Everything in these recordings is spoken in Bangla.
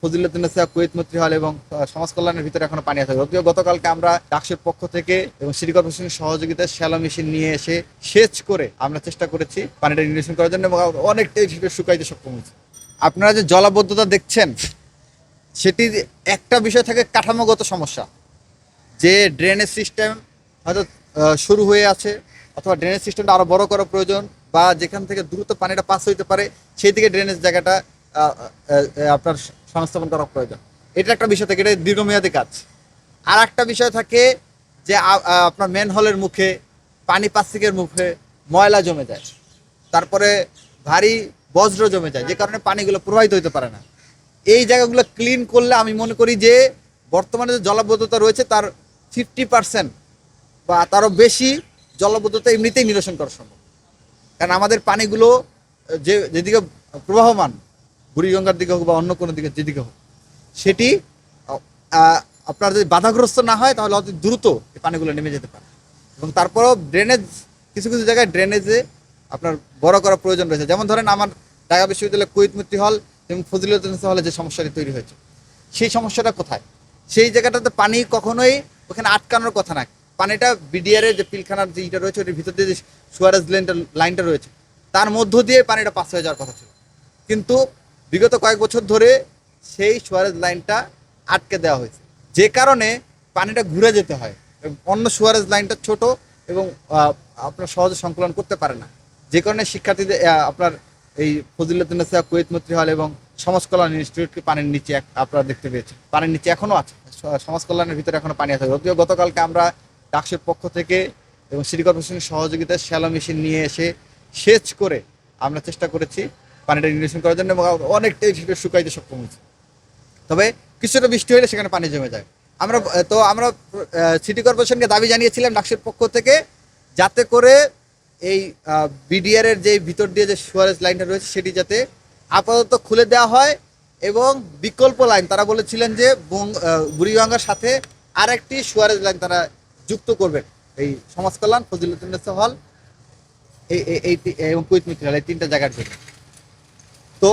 ফজিলাতুন্নেসা কুয়েত মৈত্রী হল এবং সমাজ কল্যাণের ভিতরে এখনো পানি আছে। যদিও গতকালকে আমরা ডাকসুর পক্ষ থেকে এবং সিটি কর্পোরেশনের সহযোগিতায় শ্যালো মেশিন নিয়ে এসে সেচ করে আমরা চেষ্টা করেছি পানিটা নিরসন করার জন্য এবং অনেকটাই শুকাইতে সক্ষম হয়েছে। আপনারা যে জলাবদ্ধতা দেখছেন সেটি একটা বিষয় থেকে কাঠামোগত সমস্যা, যে ড্রেনেজ সিস্টেম হয়তো শুরু হয়ে আছে অথবা ড্রেনেজ সিস্টেমটা আরও বড় করা প্রয়োজন, বা যেখান থেকে দ্রুত পানিটা পাস হইতে পারে সেই দিকে ড্রেনেজ জায়গাটা আপনার সংস্থাপন করা প্রয়োজন। এটা একটা বিষয় থাকে, এটা দীর্ঘমেয়াদী কাজ। আর একটা বিষয় থাকে যে আপনার মেন হলের মুখে পানি পাসিকের মুখে ময়লা জমে যায়, তারপরে ভারী বজ্র জমে যায়, যে কারণে পানিগুলো প্রবাহিত হইতে পারে না। এই জায়গাগুলো ক্লিন করলে আমি মনে করি যে বর্তমানে যে জলাবদ্ধতা রয়েছে তার 50% বা তারও বেশি জলাবদ্ধতা এমনিতেই নিরসন করা সম্ভব। কারণ আমাদের পানিগুলো যেদিকে প্রবাহমান, বুড়িগঙ্গার দিকে হোক বা অন্য কোনো দিকে যেদিকে হোক, সেটি আপনার যদি বাধাগ্রস্ত না হয় তাহলে অতি দ্রুত এই পানিগুলো নেমে যেতে পারে। এবং তারপরেও ড্রেনেজ কিছু কিছু জায়গায় ড্রেনেজে আপনার বড় করা প্রয়োজন রয়েছে। যেমন ধরেন আমার ঢাকা বিশ্ববিদ্যালয়ের কুয়েত মৈত্রী হল এবং ফজিলাতুন্নেসা হলে যে সমস্যাটি তৈরি হয়েছে, সেই সমস্যাটা কোথায়? সেই জায়গাটাতে পানি কখনোই ওখানে আটকানোর কথা না। পানিটা বিডিআরের যে পিলখানার যে ইটা রয়েছে ওটির ভিতর দিয়ে যে সুয়ারেজ লাইনটা রয়েছে তার মধ্য দিয়ে পানিটা পাস হয়ে যাওয়ার কথা ছিল, কিন্তু বিগত কয়েক বছর ধরে সেই সুয়ারেজ লাইনটা আটকে দেওয়া হয়েছে, যে কারণে পানিটা ঘুরে যেতে হয়। অন্য সুয়ারেজ লাইনটা ছোট এবং আপনার সহজে সংকলন করতে পারে না, যে কারণে শিক্ষার্থীদের আপনার এই ফজিলাতুন্নেসা কুয়েত মৈত্রী হল এবং সমাজ কল্যাণ ইনস্টিটিউটকে পানির নিচে আপনারা দেখতে পেয়েছেন, পানির নিচে এখনো আছে, সমাজ কল্যাণের ভিতরে এখনো পানি আছে। যদিও গতকালকে আমরা ডাকসুর পক্ষ থেকে এবং সিটি কর্পোরেশনের সহযোগিতায় শ্যালো মেশিন নিয়ে এসে সেচ করে আমরা চেষ্টা করেছি পানিটা নিরসন করার জন্য এবং অনেকটাই শুকাইতে সক্ষম হয়েছে। তবে কিছুটা বৃষ্টি হলে সেখানে পানি জমে যায়। আমরা সিটি কর্পোরেশনকে দাবি জানিয়েছিলাম ডাকসুর পক্ষ থেকে, যাতে করে এই বিডিআরের যে ভিতর দিয়ে যে সুয়ারেজ লাইনটা রয়েছে সেটি যাতে আপাতত খুলে দেওয়া হয় এবং বিকল্প লাইন তারা বলেছিলেন যে বুড়িগঙ্গার সাথে আরেকটি সুয়ারেজ লাইন তারা যুক্ত করবেন এই সমাজ কল্যাণ, ফজিলাতুন্নেসা হল এই এবং কুয়েত মৈত্রী হল, এই তিনটা জায়গার জন্য। তো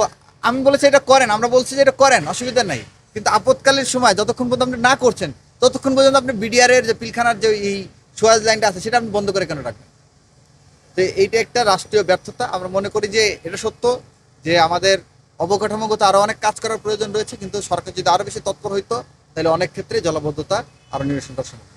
আমি বলেছি এটা করেন, আমরা বলছি যে এটা করেন, অসুবিধা নাই, কিন্তু আপৎকালীন সময় যতক্ষণ পর্যন্ত আপনি না করছেন ততক্ষণ পর্যন্ত আপনি বিডিআরের যে পিলখানার যে এই সুয়ারেজ লাইনটা আছে সেটা আপনি বন্ধ করে কেন রাখবেন? তো এইটা একটা রাষ্ট্রীয় ব্যর্থতা। আমরা মনে করি যে এটা সত্য যে আমাদের অবকাঠামোগত আরও অনেক কাজ করার প্রয়োজন রয়েছে, কিন্তু সরকার যদি আরও বেশি তৎপর হইতো তাহলে অনেক ক্ষেত্রে জলাবদ্ধতা আরও নিরসন করা সম্ভব।